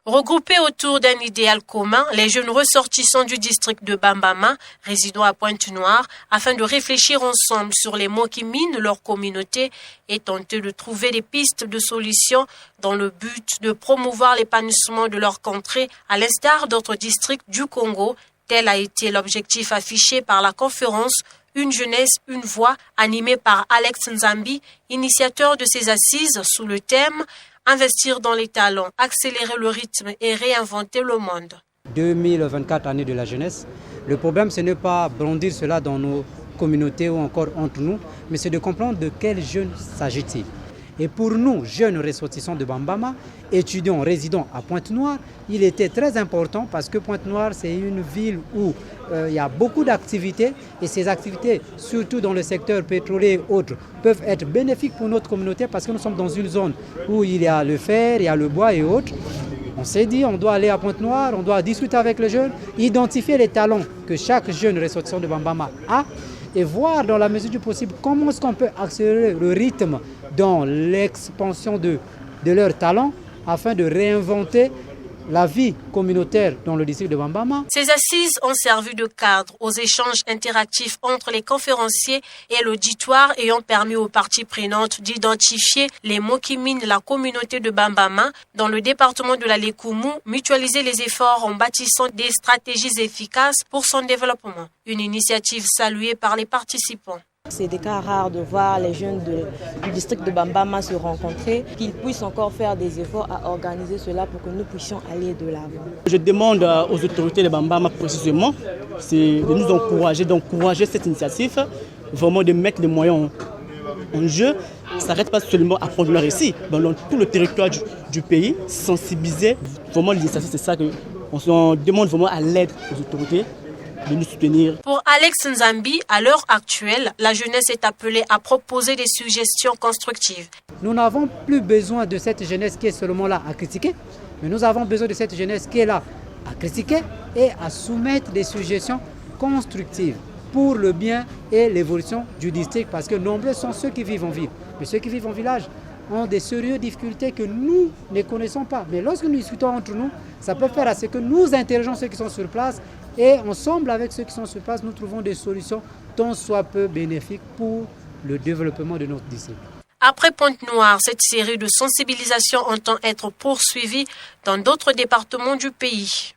Regroupés autour d'un idéal commun, les jeunes ressortissants du district de Bambama, résidant à Pointe-Noire, afin de réfléchir ensemble sur les maux qui minent leur communauté et tenter de trouver des pistes de solutions dans le but de promouvoir l'épanouissement de leur contrée, à l'instar d'autres districts du Congo. Tel a été l'objectif affiché par la conférence Une jeunesse, une voix, animée par Alex Nzambi, initiateur de ces assises sous le thème Investir dans les talents, accélérer le rythme et réinventer le monde. 2024, année de la jeunesse. Le problème, ce n'est pas brandir cela dans nos communautés ou encore entre nous, mais c'est de comprendre de quels jeunes s'agit-il. Et pour nous, jeunes ressortissants de Bambama, étudiants résidant à Pointe-Noire, il était très important parce que Pointe-Noire, c'est une ville où il y a beaucoup d'activités et ces activités, surtout dans le secteur pétrolier et autres, peuvent être bénéfiques pour notre communauté parce que nous sommes dans une zone où il y a le fer, il y a le bois et autres. On s'est dit, on doit aller à Pointe-Noire, on doit discuter avec les jeunes, identifier les talents que chaque jeune ressortissant de Bambama a et voir dans la mesure du possible comment est-ce qu'on peut accélérer le rythme dans l'expansion de leurs talents afin de réinventer la vie communautaire dans le district de Bambama. Ces assises ont servi de cadre aux échanges interactifs entre les conférenciers et l'auditoire et ont permis aux parties prenantes d'identifier les maux qui minent la communauté de Bambama dans le département de la Lékoumou, mutualiser les efforts en bâtissant des stratégies efficaces pour son développement. Une initiative saluée par les participants. C'est des cas rares de voir les jeunes du district de Bambama se rencontrer, qu'ils puissent encore faire des efforts à organiser cela pour que nous puissions aller de l'avant. Je demande aux autorités de Bambama précisément de nous encourager, d'encourager cette initiative, vraiment de mettre les moyens en jeu. Ça n'arrête pas seulement à Pointe-Noire ici, dans tout le territoire du pays, sensibiliser. Vraiment l'initiative, c'est ça qu'on demande vraiment à l'aide aux autorités. De nous soutenir. Pour Alex Nzambi, à l'heure actuelle, la jeunesse est appelée à proposer des suggestions constructives. Nous n'avons plus besoin de cette jeunesse qui est seulement là à critiquer, mais nous avons besoin de cette jeunesse qui est là à critiquer et à soumettre des suggestions constructives pour le bien et l'évolution du district, parce que nombreux sont ceux qui vivent en ville. Mais ceux qui vivent en village ont des sérieuses difficultés que nous ne connaissons pas. Mais lorsque nous discutons entre nous, ça peut faire à ce que nous interrogeons ceux qui sont sur place et ensemble avec ceux qui sont sur place, nous trouvons des solutions tant soit peu bénéfiques pour le développement de notre district. Après Pointe-Noire, cette série de sensibilisation entend être poursuivie dans d'autres départements du pays.